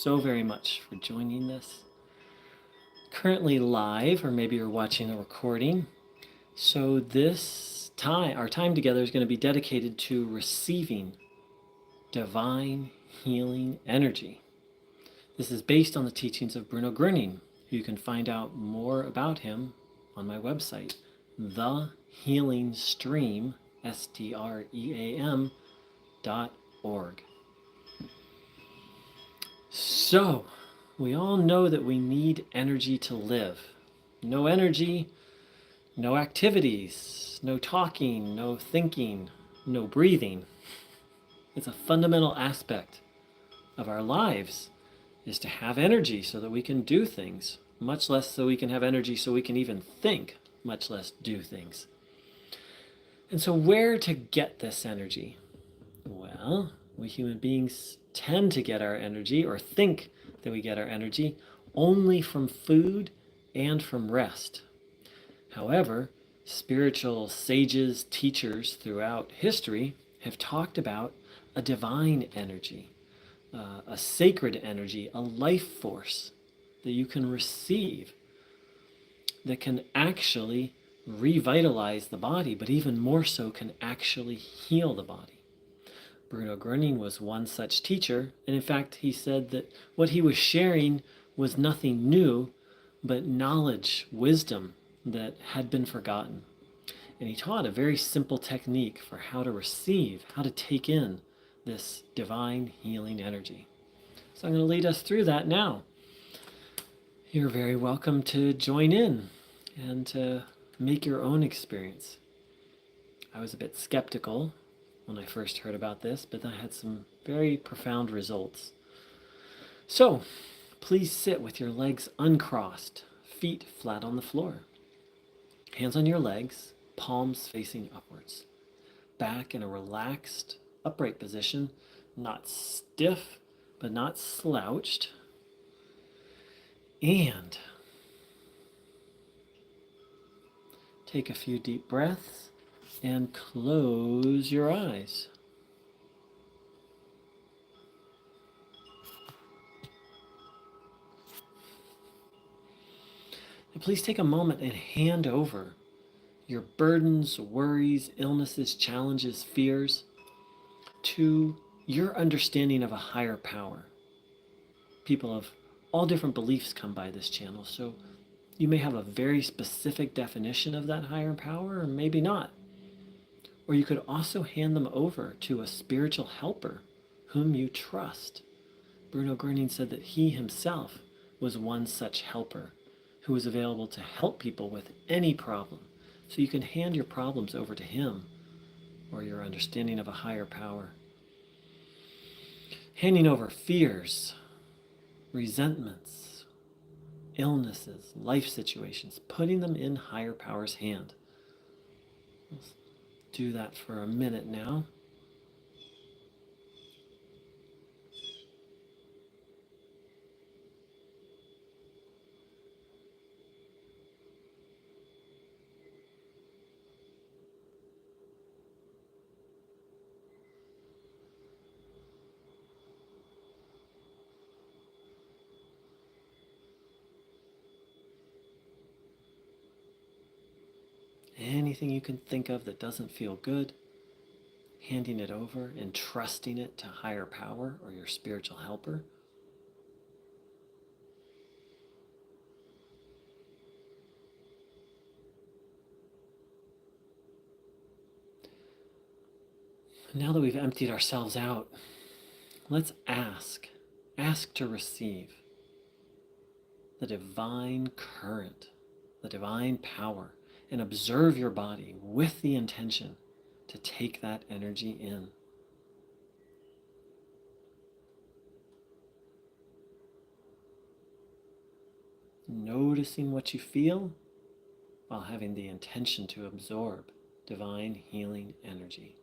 so very much for joining this. Currently live, or maybe you're watching a recording. So this time, our time together is going to be dedicated to receiving divine healing energy. This is based on the teachings of Bruno. You can find out more about him on my website, thehealingstream, STREAM.org. So, we all know that we need energy to live. No energy, no activities, no talking, no thinking, no breathing. It's a fundamental aspect of our lives, is to have energy so that we can do things, much less so we can have energy so we can even think, much less do things. And so where to get this energy? Well, we human beings tend to get our energy, or think that we get our energy, only from food and from rest. However, spiritual sages, teachers throughout history have talked about a divine energy, a sacred energy, a life force that you can receive that can actually revitalize the body, but even more so can actually heal the body. Bruno was one such teacher, and in fact he said that what he was sharing was nothing new, but knowledge, wisdom that had been forgotten. And he taught a very simple technique for how to receive, how to take in this divine healing energy. So I'm going to lead us through that now. You're very welcome to join in and to make your own experience. I was a bit skeptical when I first heard about this, but I had some very profound results. So, please sit with your legs uncrossed, feet flat on the floor. Hands on your legs, palms facing upwards. Back in a relaxed, upright position, not stiff, but not slouched. And take a few deep breaths and close your eyes. And please take a moment and hand over your burdens, worries, illnesses, challenges, fears to your understanding of a higher power. People of all different beliefs come by this channel, so you may have a very specific definition of that higher power, or maybe not. Or you could also hand them over to a spiritual helper whom you trust. Bruno said that he himself was one such helper who was available to help people with any problem. So you can hand your problems over to him, or your understanding of a higher power. Handing over fears, resentments, illnesses, life situations, putting them in higher power's hand. Let's do that for a minute now. Anything you can think of that doesn't feel good, handing it over and trusting it to higher power or your spiritual helper. Now that we've emptied ourselves out, let's ask to receive the divine current, the divine power, and observe your body with the intention to take that energy in. Noticing what you feel while having the intention to absorb divine healing energy.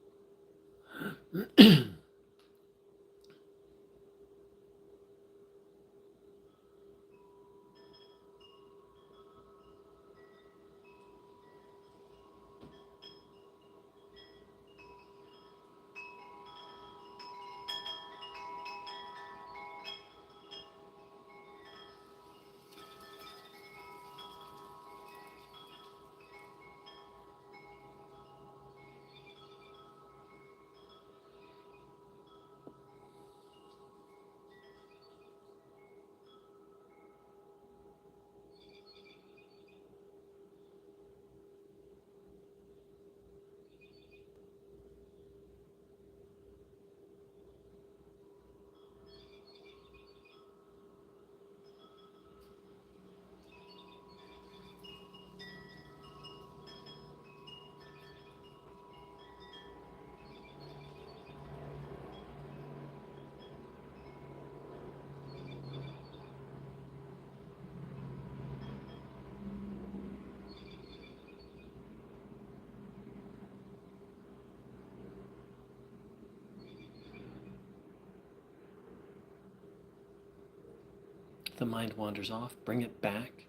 If the mind wanders off, bring it back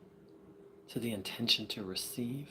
to the intention to receive.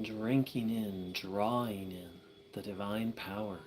Drinking in, drawing in the divine power.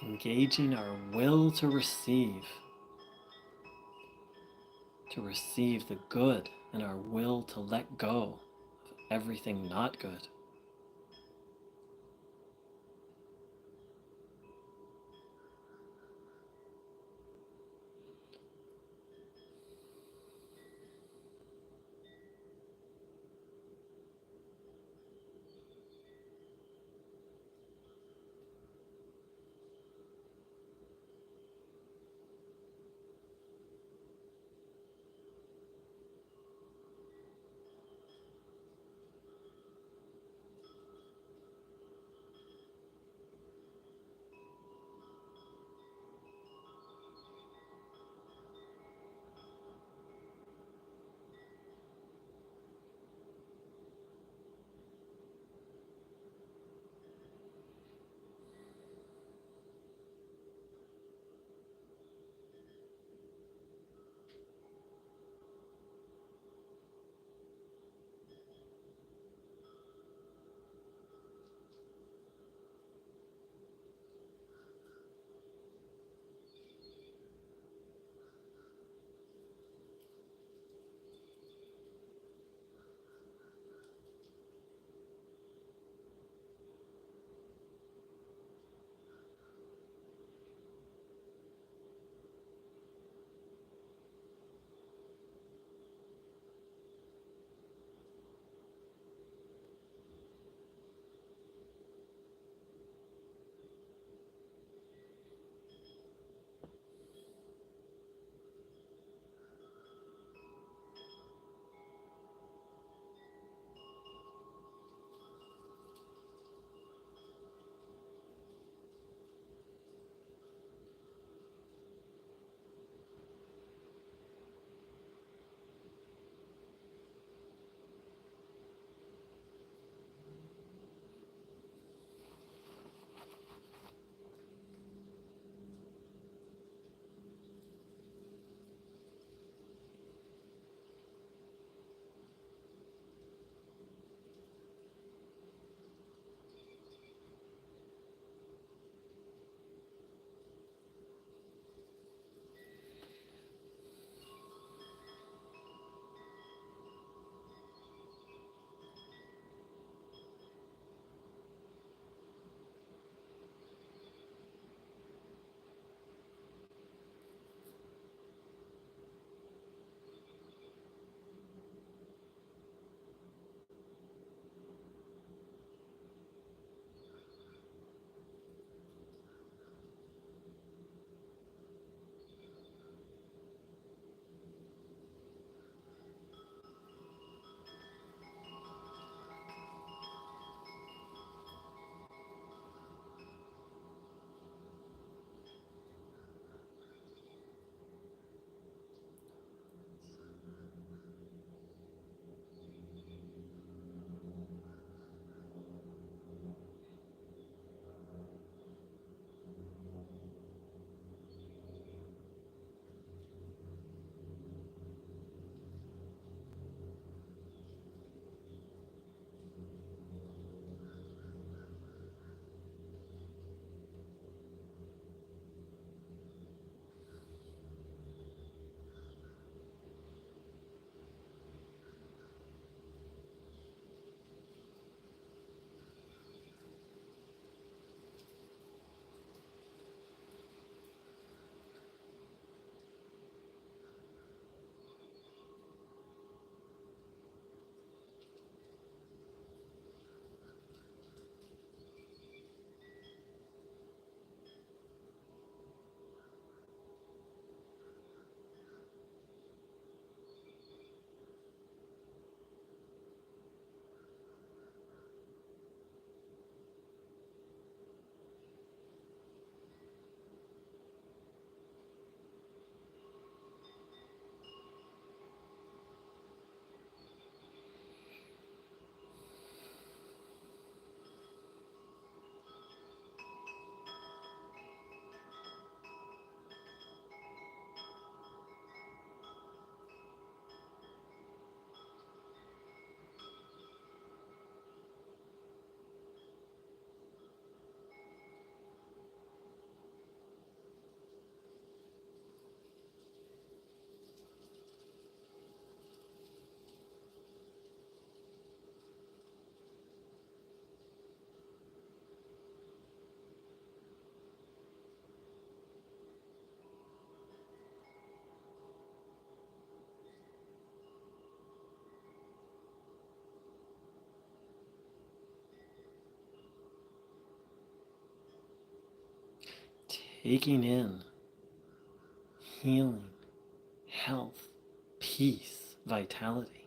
Engaging our will to receive the good, and our will to let go of everything not good. taking in healing, health, peace, vitality.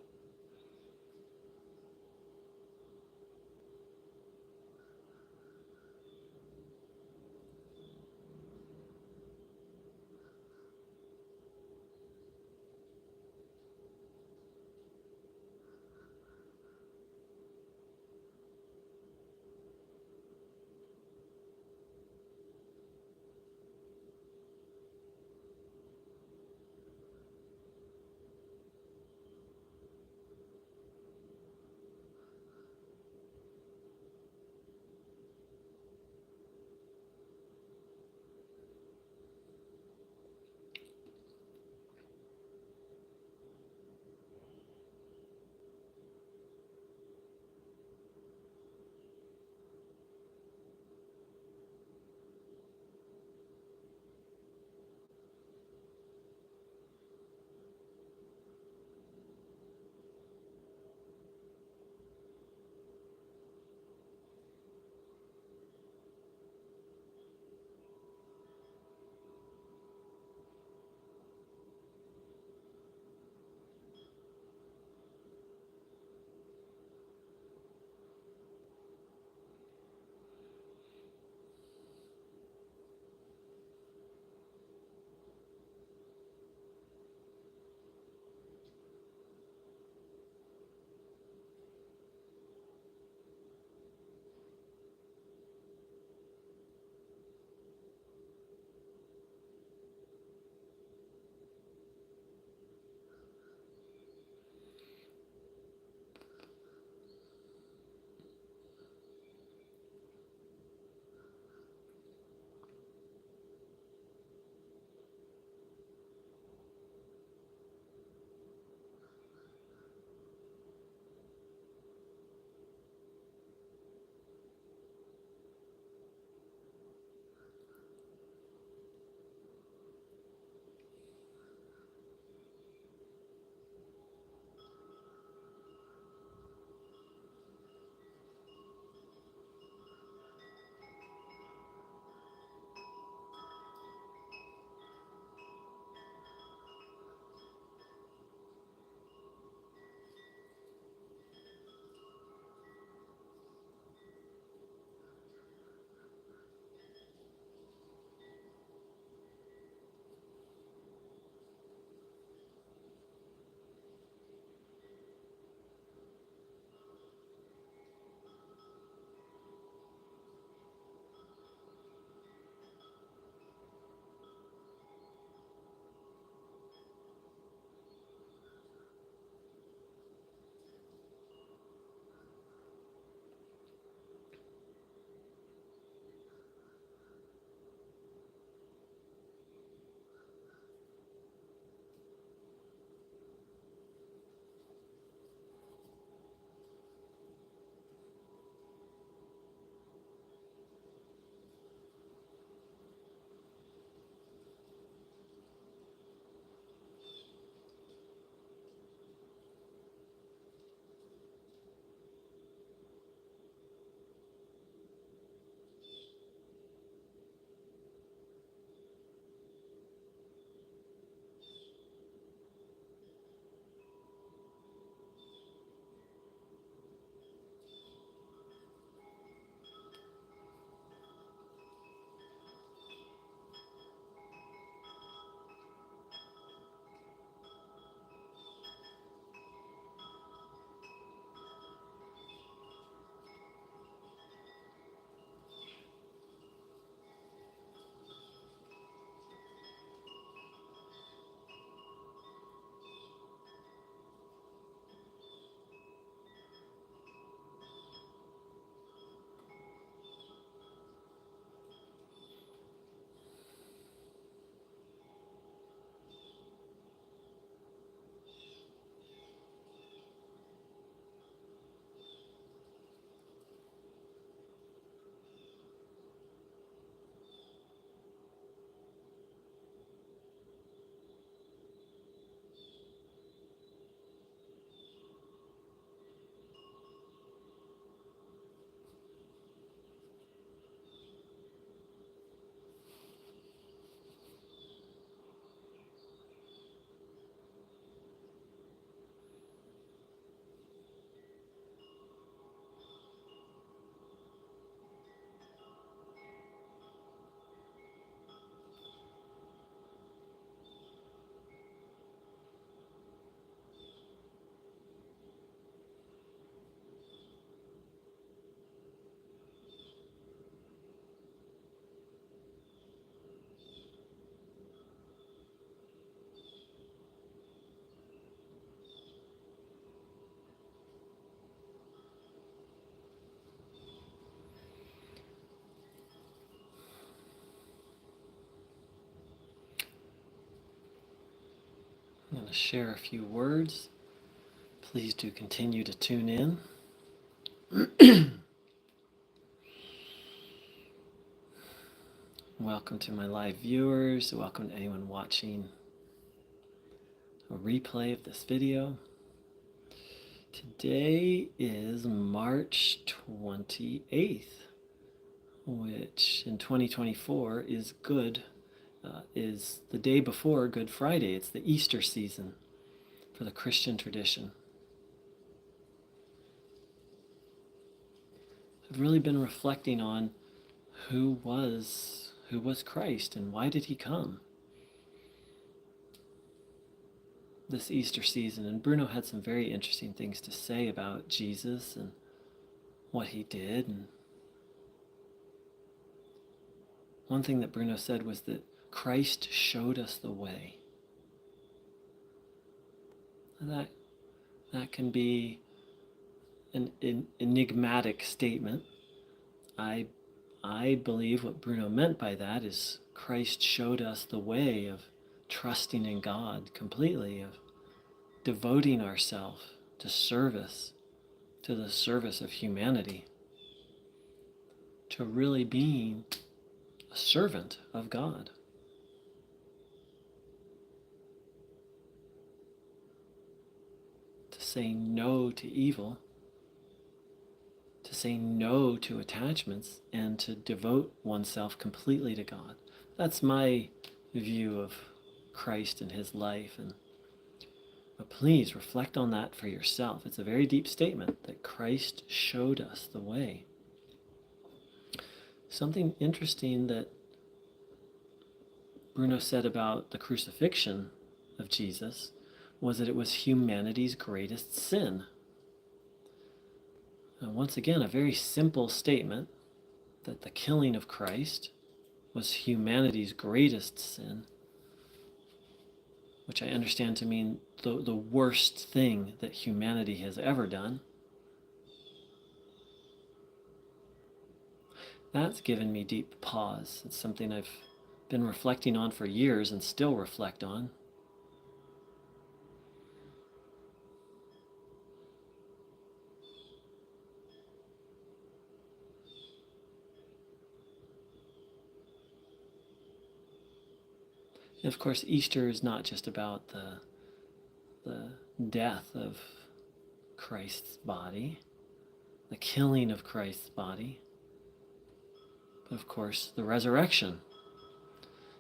share a few words. Please do continue to tune in. Welcome to my live viewers. Welcome to anyone watching a replay of this video. Today is March 28th, which in 2024 is is the day before Good Friday. It's the Easter season for the Christian tradition. I've really been reflecting on who was Christ and why did he come this Easter season. And Bruno had some very interesting things to say about Jesus and what he did. And one thing that Bruno said was that Christ showed us the way. And that can be an enigmatic statement. I believe what Bruno meant by that is Christ showed us the way of trusting in God completely, of devoting ourselves to the service of humanity, to really being a servant of God. To say no to evil, to say no to attachments, and to devote oneself completely to God. That's my view of Christ and his life. But please reflect on that for yourself. It's a very deep statement that Christ showed us the way. Something interesting that Bruno said about the crucifixion of Jesus was that it was humanity's greatest sin. And once again, a very simple statement that the killing of Christ was humanity's greatest sin, which I understand to mean the worst thing that humanity has ever done. That's given me deep pause. It's something I've been reflecting on for years and still reflect on. And of course, Easter is not just about the death of Christ's body, the killing of Christ's body, but of course, the resurrection.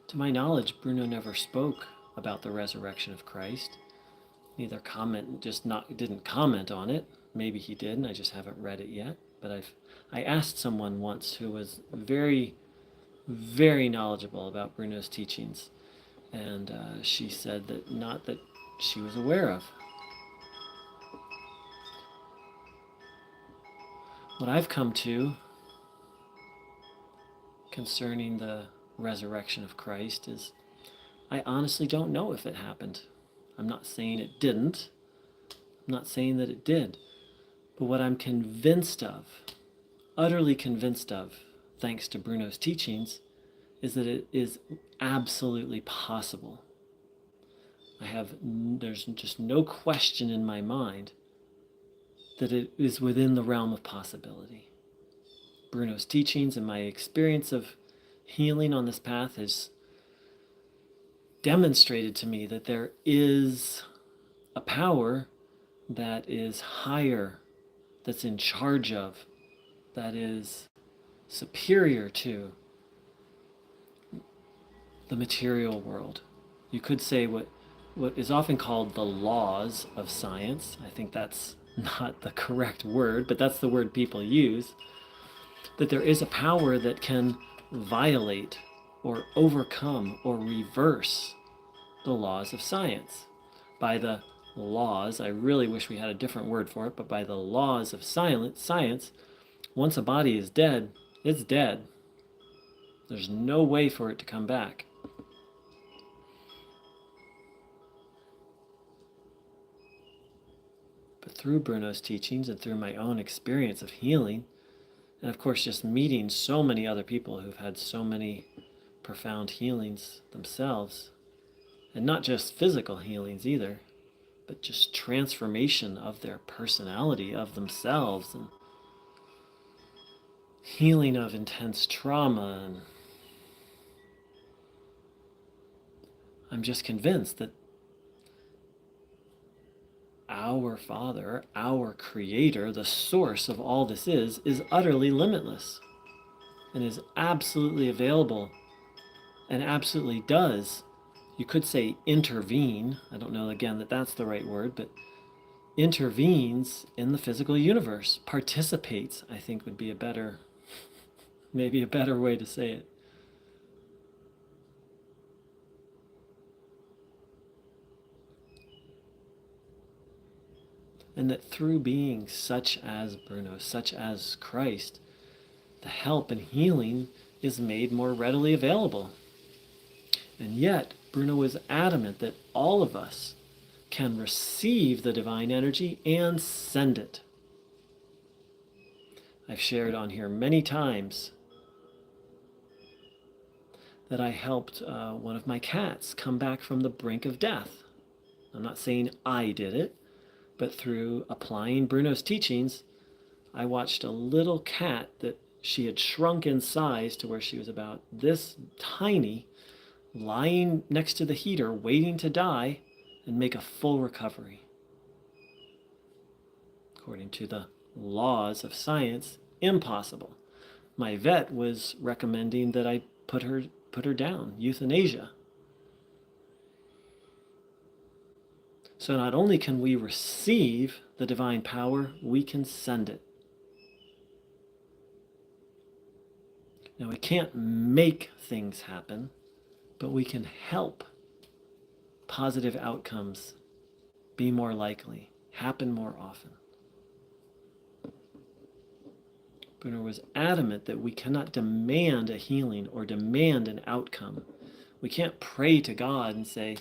To my knowledge, Bruno never spoke about the resurrection of Christ. Didn't comment on it. Maybe he did, and I just haven't read it yet. But I asked someone once who was very, very knowledgeable about Bruno's teachings, and she said that not that she was aware of. What I've come to concerning the resurrection of Christ is I honestly don't know if it happened. I'm not saying it didn't. I'm not saying that it did. But what I'm convinced of, utterly convinced of, thanks to Bruno's teachings, is that it is absolutely possible. There's just no question in my mind that it is within the realm of possibility. Bruno's teachings and my experience of healing on this path has demonstrated to me that there is a power that is higher, that's in charge of, that is superior to the material world. You could say what is often called the laws of science. I think that's not the correct word, but that's the word people use. That there is a power that can violate or overcome or reverse the laws of science. By the laws, I really wish we had a different word for it, but by the laws of science, once a body is dead, it's dead. There's no way for it to come back. But through Bruno's teachings and through my own experience of healing, and of course just meeting so many other people who've had so many profound healings themselves, And not just physical healings either, but just transformation of their personality, of themselves, and healing of intense trauma. And I'm just convinced that our Father, our Creator, the source of all this is utterly limitless and is absolutely available and absolutely does, you could say, intervene. I don't know again that that's the right word, but intervenes in the physical universe, participates, I think would be a better, maybe a better way to say it. And that through beings such as Bruno, such as Christ, the help and healing is made more readily available. And yet, Bruno was adamant that all of us can receive the divine energy and send it. I've shared on here many times that I helped one of my cats come back from the brink of death. I'm not saying I did it, but through applying Bruno's teachings, I watched a little cat that she had shrunk in size to where she was about this tiny, lying next to the heater, waiting to die, and make a full recovery. According to the laws of science, impossible. My vet was recommending that I put her down, euthanasia. So not only can we receive the divine power, we can send it. Now, we can't make things happen, but we can help positive outcomes be more likely, happen more often. Bruno was adamant that we cannot demand a healing or demand an outcome. We can't pray to God and say,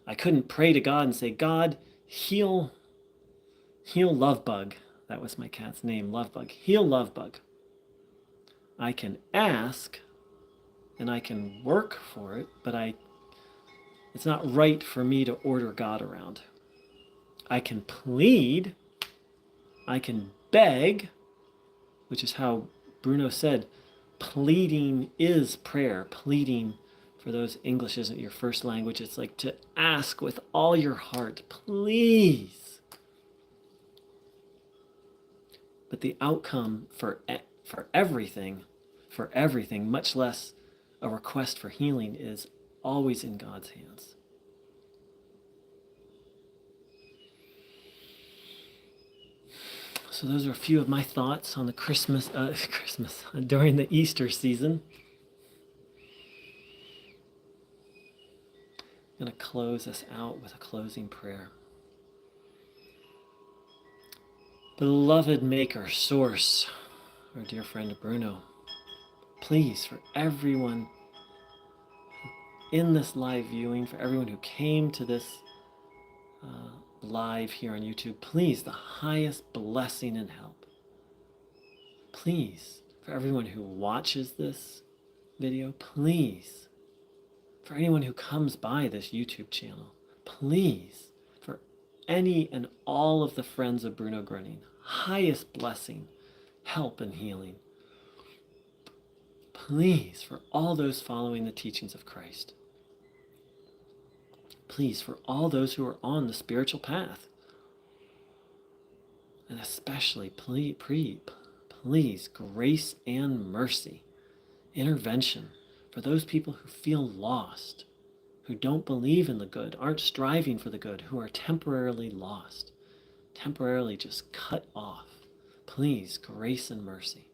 I couldn't pray to God and say, God, heal Lovebug. That was my cat's name, Lovebug. Heal Lovebug. I can ask and I can work for it, but it's not right for me to order God around. I can plead, I can beg, which is how Bruno said, pleading is prayer. Pleading, for those English isn't your first language, it's like to ask with all your heart, please. But the outcome for everything, much less a request for healing, is always in God's hands. So those are a few of my thoughts on the during the Easter season. I'm going to close us out with a closing prayer. Beloved Maker, Source, our dear friend Bruno, please, for everyone in this live viewing, for everyone who came to this live here on YouTube, please, the highest blessing and help. Please, for everyone who watches this video, please, for anyone who comes by this YouTube channel, please, for any and all of the friends of Bruno Gröning, highest blessing, help, and healing. Please, for all those following the teachings of Christ. Please, for all those who are on the spiritual path. And especially, please, grace and mercy, intervention for those people who feel lost, who don't believe in the good, aren't striving for the good, who are temporarily lost, temporarily just cut off. Please, grace and mercy.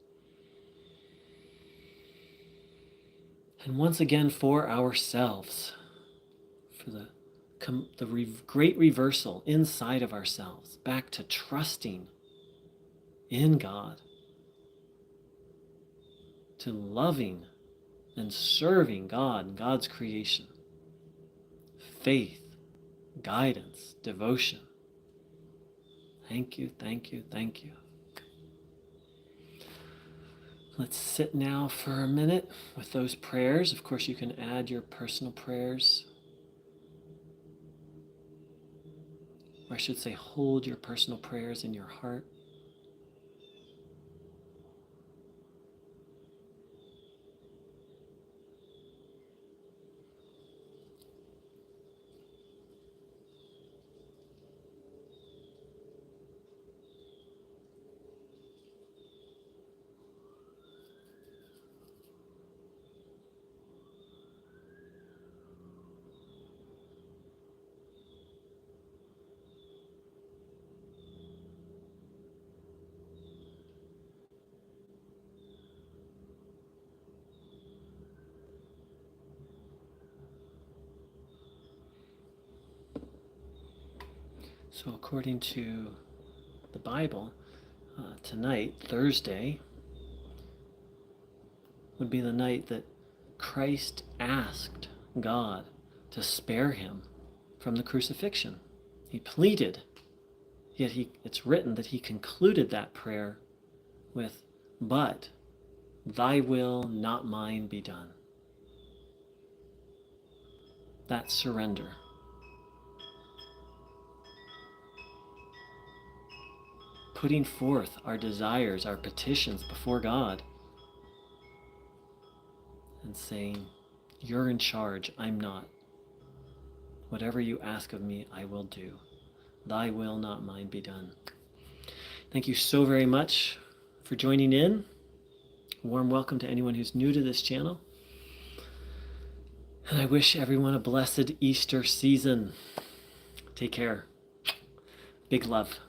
And once again, for ourselves, for the great reversal inside of ourselves, back to trusting in God, to loving and serving God and God's creation, faith, guidance, devotion. Thank you, thank you, thank you. Let's sit now for a minute with those prayers. Of course, you can add your personal prayers or I should say, hold your personal prayers in your heart. So according to the Bible, tonight, Thursday, would be the night that Christ asked God to spare him from the crucifixion. He pleaded, yet it's written that he concluded that prayer with, "But thy will, not mine, be done." That's surrender. Putting forth our desires, our petitions before God, and saying, "You're in charge, I'm not. Whatever you ask of me, I will do. Thy will, not mine, be done." Thank you so very much for joining in. A warm welcome to anyone who's new to this channel. And I wish everyone a blessed Easter season. Take care. Big love.